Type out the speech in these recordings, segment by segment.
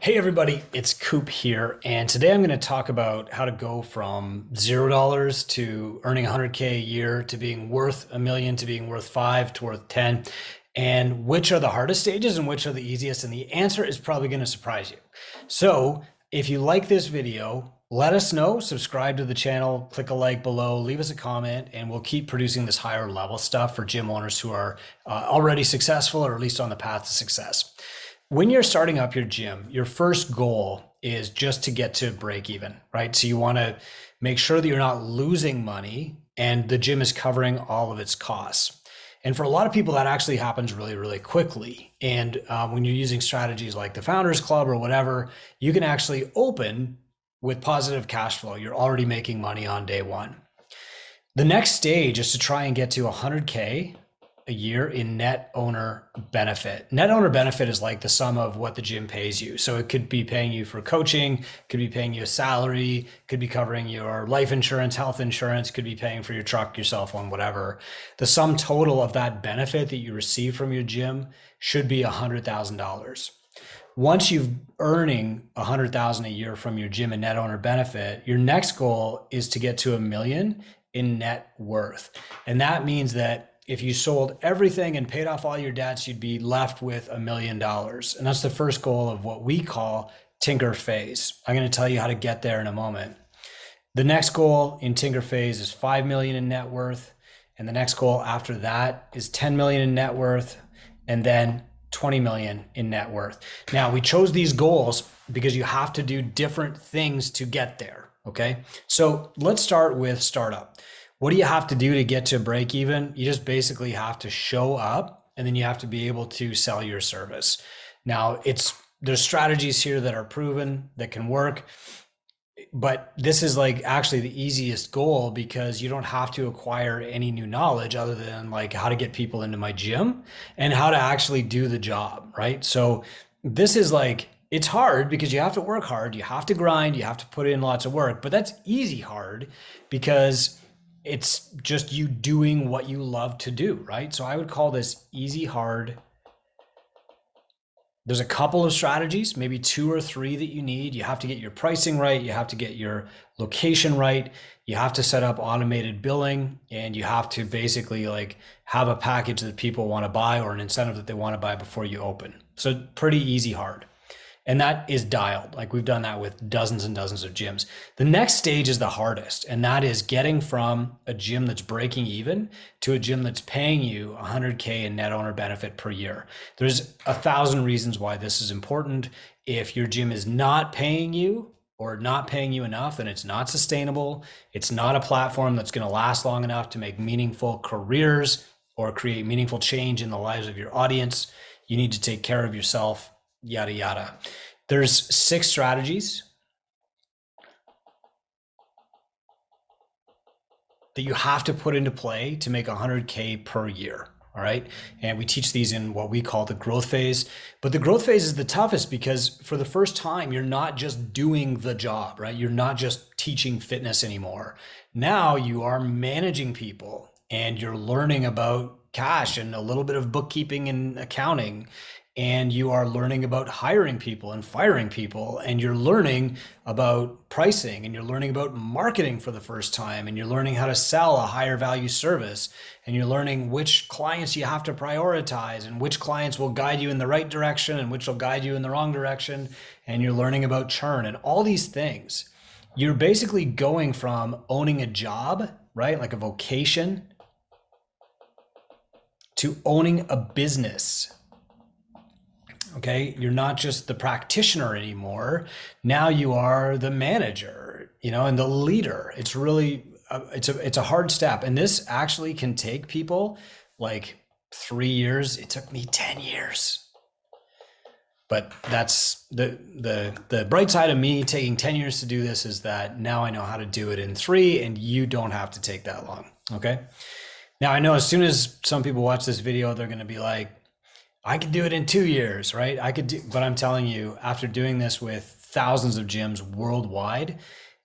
Hey everybody, it's Coop here, and today I'm going to talk about how to go from $0 to earning 100K a year to being worth a million to being worth five to worth 10, and which are the hardest stages and which are the easiest. And the answer is probably going to surprise you. So if you like this video, let us know, subscribe to the channel, click a like below, leave us a comment, and we'll keep producing this higher level stuff for gym owners who are already successful or at least on the path to success. When you're starting up your gym, your first goal is just to get to break even, right? So you want to make sure that you're not losing money and the gym is covering all of its costs. And for a lot of people, that actually happens really, really quickly. And when you're using strategies like the Founders Club or whatever, you can actually open with positive cash flow. You're already making money on day one. The next stage is to try and get to 100K a year in net owner benefit. Net owner benefit is like the sum of what the gym pays you. So it could be paying you for coaching, could be paying you a salary, could be covering your life insurance, health insurance, could be paying for your truck, your cell phone, whatever. The sum total of that benefit that you receive from your gym should be $100,000. Once you've earning $100,000 a year from your gym and net owner benefit, your next goal is to get to $1 million in net worth. And that means that if you sold everything and paid off all your debts, you'd be left with $1 million. And that's the first goal of what we call Tinker Phase. I'm going to tell you how to get there in a moment. The next goal in Tinker Phase is 5 million in net worth. And the next goal after that is 10 million in net worth, and then 20 million in net worth. Now, we chose these goals because you have to do different things to get there. Okay. So let's start with startup. What do you have to do to get to break even? You just basically have to show up, and then you have to be able to sell your service. Now, there's strategies here that are proven that can work, but this is like actually the easiest goal because you don't have to acquire any new knowledge other than like how to get people into my gym and how to actually do the job, right? So this is like, it's hard because you have to work hard, you have to grind, you have to put in lots of work, but that's easy hard because it's just you doing what you love to do, right? So I would call this easy hard. There's a couple of strategies, maybe 2 or 3 that you need. You have to get your pricing right. You have to get your location right. You have to set up automated billing, and you have to basically like have a package that people want to buy or an incentive that they want to buy before you open. So pretty easy hard. And that is dialed. Like we've done that with dozens and dozens of gyms. The next stage is the hardest, and that is getting from a gym that's breaking even to a gym that's paying you 100K in net owner benefit per year. There's 1,000 reasons why this is important. If your gym is not paying you or not paying you enough, then it's not sustainable. It's not a platform that's going to last long enough to make meaningful careers or create meaningful change in the lives of your audience. You need to take care of yourself. Yada, yada. There's 6 strategies that you have to put into play to make 100K per year. All right. And we teach these in what we call the growth phase. But the growth phase is the toughest because for the first time, you're not just doing the job, right? You're not just teaching fitness anymore. Now you are managing people and you're learning about cash and a little bit of bookkeeping and accounting. And you are learning about hiring people and firing people, and you're learning about pricing, and you're learning about marketing for the first time, and you're learning how to sell a higher value service, and you're learning which clients you have to prioritize and which clients will guide you in the right direction and which will guide you in the wrong direction. And you're learning about churn and all these things. You're basically going from owning a job, right? Like a vocation, to owning a business. Okay, you're not just the practitioner anymore. Now you are the manager, and the leader. It's really, it's a hard step. And this actually can take people like 3 years. It took me 10 years. But that's the bright side of me taking 10 years to do this is that now I know how to do it in 3, and you don't have to take that long. Okay. Now I know as soon as some people watch this video, they're going to be like, I could do it in 2 years, right? But I'm telling you, after doing this with thousands of gyms worldwide,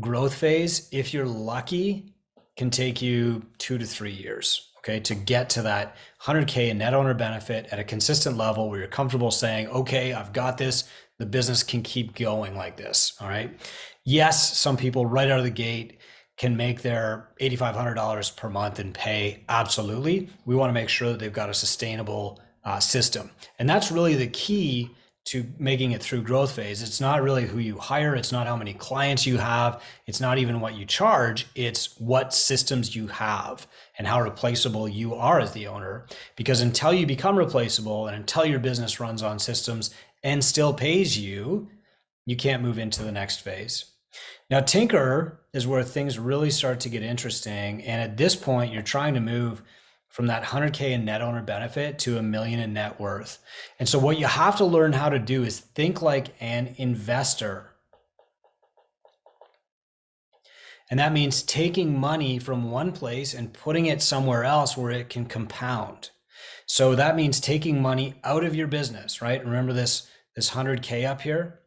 growth phase, if you're lucky, can take you 2 to 3 years, okay, to get to that 100K in net owner benefit at a consistent level where you're comfortable saying, okay, I've got this. the business can keep going like this. All right. Yes, some people right out of the gate can make their $8,500 per month in pay. Absolutely. We want to make sure that they've got a sustainable system. And that's really the key to making it through growth phase. It's not really who you hire. It's not how many clients you have. It's not even what you charge. It's what systems you have and how replaceable you are as the owner. Because until you become replaceable and until your business runs on systems and still pays you, you can't move into the next phase. Now, Tinker is where things really start to get interesting. And at this point, you're trying to move from that 100K in net owner benefit to $1 million in net worth. And so what you have to learn how to do is think like an investor. And that means taking money from one place and putting it somewhere else where it can compound. So that means taking money out of your business, right? Remember this 100K up here?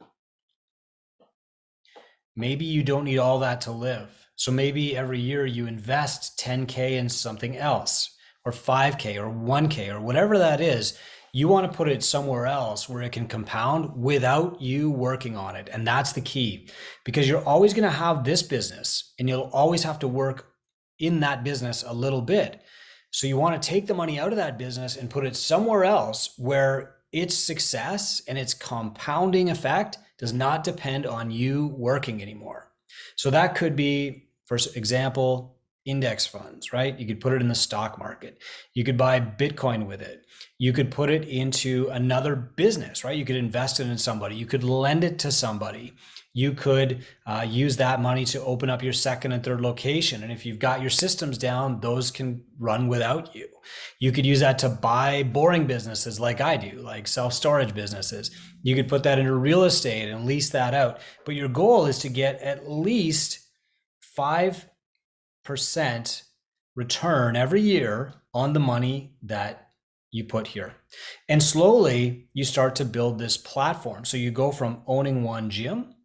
Maybe you don't need all that to live. So maybe every year you invest 10K in something else, or 5K or 1K or whatever that is. You want to put it somewhere else where it can compound without you working on it. And that's the key, because you're always going to have this business and you'll always have to work in that business a little bit. So you want to take the money out of that business and put it somewhere else where its success and its compounding effect does not depend on you working anymore. So that could be, for example, index funds, right? You could put it in the stock market. You could buy Bitcoin with it. You could put it into another business, right? You could invest it in somebody. You could lend it to somebody. You could use that money to open up your second and third location. And if you've got your systems down, those can run without you. You could use that to buy boring businesses like I do, like self-storage businesses. You could put that into real estate and lease that out. But your goal is to get at least 5% return every year on the money that you put here. And slowly you start to build this platform. So you go from owning one gym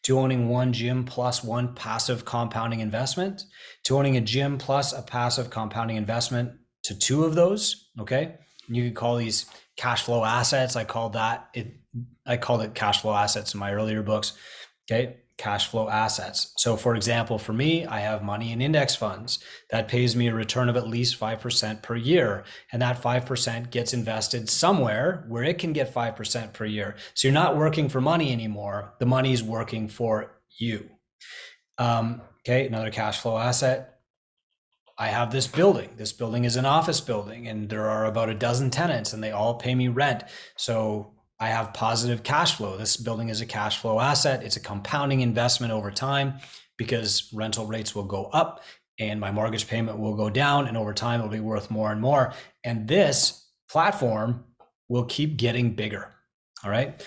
to owning one gym plus one passive compounding investment, to owning a gym plus a passive compounding investment, to two of those. Okay. And you could call these cash flow assets. I called it cash flow assets in my earlier books. Okay. Cash flow assets. So for example, for me, I have money in index funds that pays me a return of at least 5% per year. And that 5% gets invested somewhere where it can get 5% per year. So you're not working for money anymore. The money is working for you. Okay. Another cash flow asset. I have this building. This building is an office building and there are about a dozen tenants and they all pay me rent. So I have positive cash flow. This building is a cash flow asset. It's a compounding investment over time because rental rates will go up and my mortgage payment will go down, and over time it'll be worth more and more. And this platform will keep getting bigger. All right.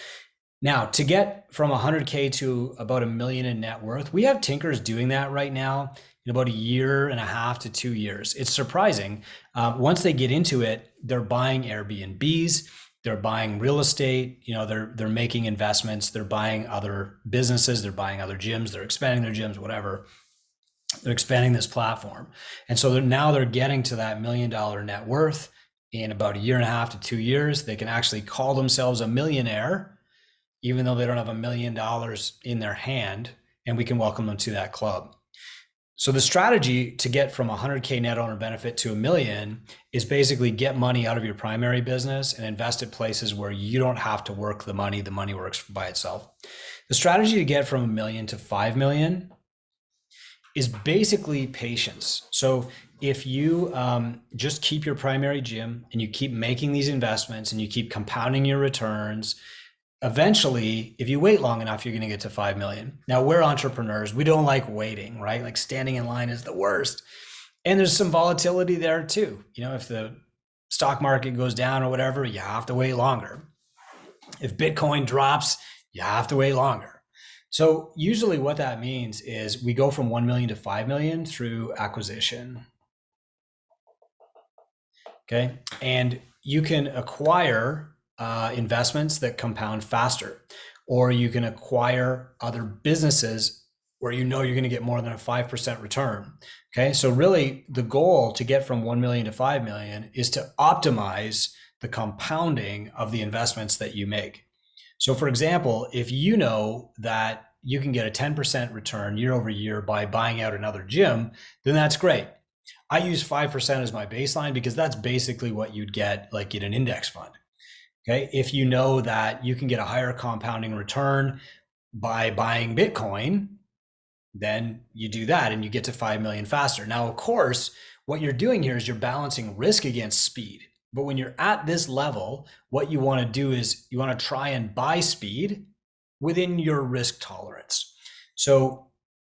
Now, to get from 100K to about $1 million in net worth, we have Tinkers doing that right now in about 1.5 to 2 years. It's surprising. Once they get into it, they're buying Airbnbs. They're buying real estate, they're making investments, they're buying other businesses, they're buying other gyms, they're expanding their gyms, whatever. They're expanding this platform. And so now they're getting to that $1 million net worth in about 1.5 to 2 years. They can actually call themselves a millionaire, even though they don't have $1 million in their hand, and we can welcome them to that club. So the strategy to get from 100K net owner benefit to $1 million is basically get money out of your primary business and invest at places where you don't have to work the money works by itself. The strategy to get from $1 million to $5 million is basically patience. So if you just keep your primary gym and you keep making these investments and you keep compounding your returns, eventually, if you wait long enough, you're going to get to 5 million. Now, we're entrepreneurs. We don't like waiting, right? Like standing in line is the worst. And there's some volatility there too. If the stock market goes down or whatever, you have to wait longer. If Bitcoin drops, you have to wait longer. So usually what that means is we go from 1 million to 5 million through acquisition. Okay. And you can acquire investments that compound faster, or you can acquire other businesses where you're going to get more than a 5% return. Okay. So really the goal to get from 1 million to 5 million is to optimize the compounding of the investments that you make. So for example, if you know that you can get a 10% return year over year by buying out another gym, then that's great. I use 5% as my baseline because that's basically what you'd get like in an index fund. Okay. If you know that you can get a higher compounding return by buying Bitcoin, then you do that and you get to 5 million faster. Now, of course, what you're doing here is you're balancing risk against speed. But when you're at this level, what you want to do is you want to try and buy speed within your risk tolerance. So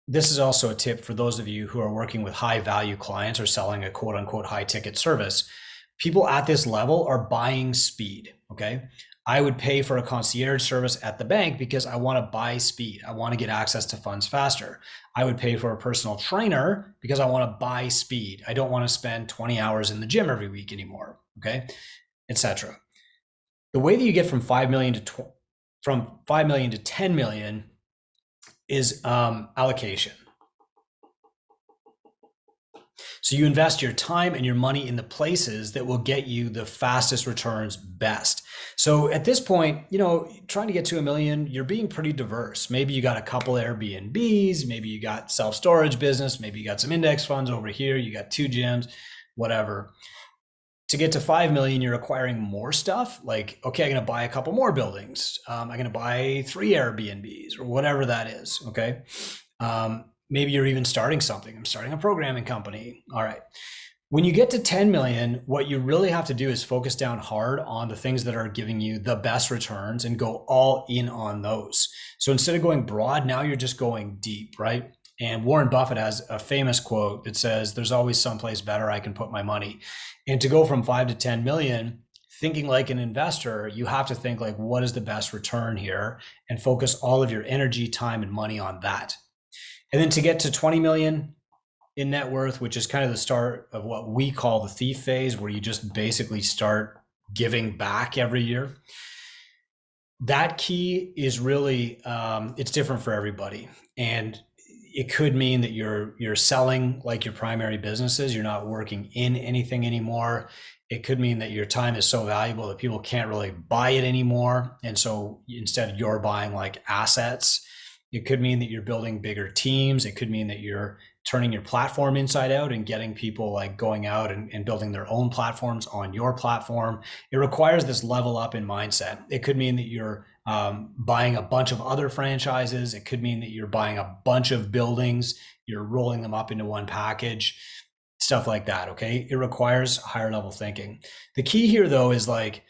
this is also a tip for those of you who are working with high value clients or selling a quote unquote high ticket service. People at this level are buying speed. Okay. I would pay for a concierge service at the bank because I want to buy speed. I want to get access to funds faster. I would pay for a personal trainer because I want to buy speed. I don't want to spend 20 hours in the gym every week anymore. Okay. Etc. The way that you get from 5 million to 10 million is allocation. So you invest your time and your money in the places that will get you the fastest returns best. So at this point, trying to get to a million, you're being pretty diverse. Maybe you got a couple Airbnbs, maybe you got self-storage business, maybe you got some index funds over here, you got 2 gyms, whatever. To get to 5 million, you're acquiring more stuff. Like, okay, I'm going to buy a couple more buildings. I'm going to buy 3 Airbnbs or whatever that is. Okay. Maybe you're even starting something. I'm starting a programming company. All right. When you get to 10 million, what you really have to do is focus down hard on the things that are giving you the best returns and go all in on those. So instead of going broad, now you're just going deep, right? And Warren Buffett has a famous quote that says, there's always someplace better I can put my money. And to go from 5 to 10 million, thinking like an investor, you have to think like, what is the best return here? And focus all of your energy, time, and money on that. And then to get to 20 million in net worth, which is kind of the start of what we call the thief phase, where you just basically start giving back every year. That key is really, it's different for everybody. And it could mean that you're selling like your primary businesses. You're not working in anything anymore. It could mean that your time is so valuable that people can't really buy it anymore. And so instead you're buying like assets. It could mean that you're building bigger teams. It could mean that you're turning your platform inside out and getting people like going out and building their own platforms on your platform. It requires this level up in mindset. It could mean that you're buying a bunch of other franchises. It could mean that you're buying a bunch of buildings, you're rolling them up into one package, stuff like that. Okay. It requires higher level thinking. The key here though is like,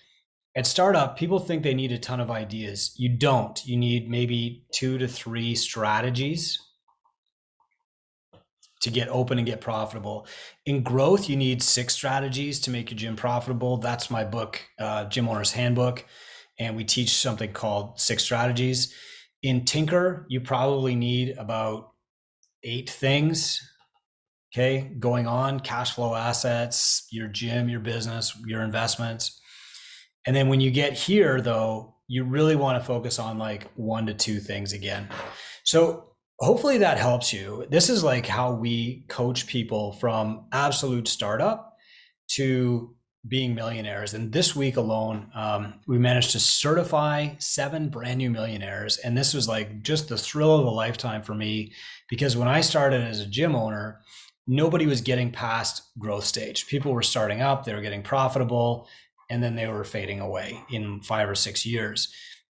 at startup, people think they need a ton of ideas. You don't. You need maybe 2 to 3 strategies to get open and get profitable. In growth, you need 6 strategies to make your gym profitable. That's my book, Gym Owner's Handbook. And we teach something called 6 strategies. In Tinker, you probably need about 8 things, okay, going on: cash flow, assets, your gym, your business, your investments. And then when you get here though, you really want to focus on like 1 to 2 things again. So hopefully that helps you. This is like how we coach people from absolute startup to being millionaires. And this week alone, we managed to certify 7 brand new millionaires. And this was like just the thrill of a lifetime for me, because when I started as a gym owner, nobody was getting past growth stage. People were starting up, they were getting profitable, and then they were fading away in 5 or 6 years.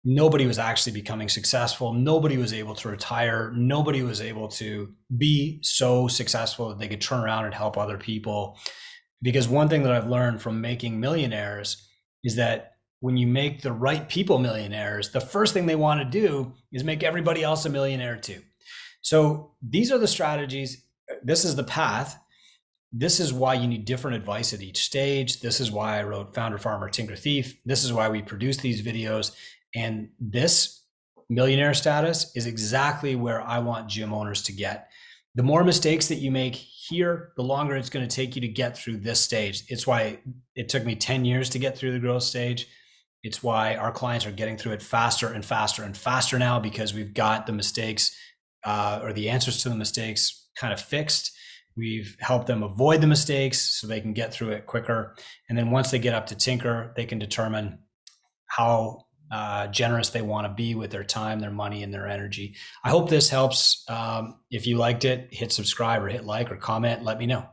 Nobody was actually becoming successful. Nobody was able to retire. Nobody was able to be so successful that they could turn around and help other people. Because one thing that I've learned from making millionaires is that when you make the right people millionaires, the first thing they want to do is make everybody else a millionaire too. So these are the strategies. This is the path. This is why you need different advice at each stage. This is why I wrote Founder, Farmer, Tinker, Thief. This is why we produce these videos. And this millionaire status is exactly where I want gym owners to get. The more mistakes that you make here, the longer it's going to take you to get through this stage. It's why it took me 10 years to get through the growth stage. It's why our clients are getting through it faster and faster and faster now, because we've got the mistakes or the answers to the mistakes kind of fixed. We've helped them avoid the mistakes so they can get through it quicker. And then once they get up to Tinker, they can determine how generous they want to be with their time, their money, and their energy. I hope this helps. If you liked it, hit subscribe or hit like or comment. Let me know.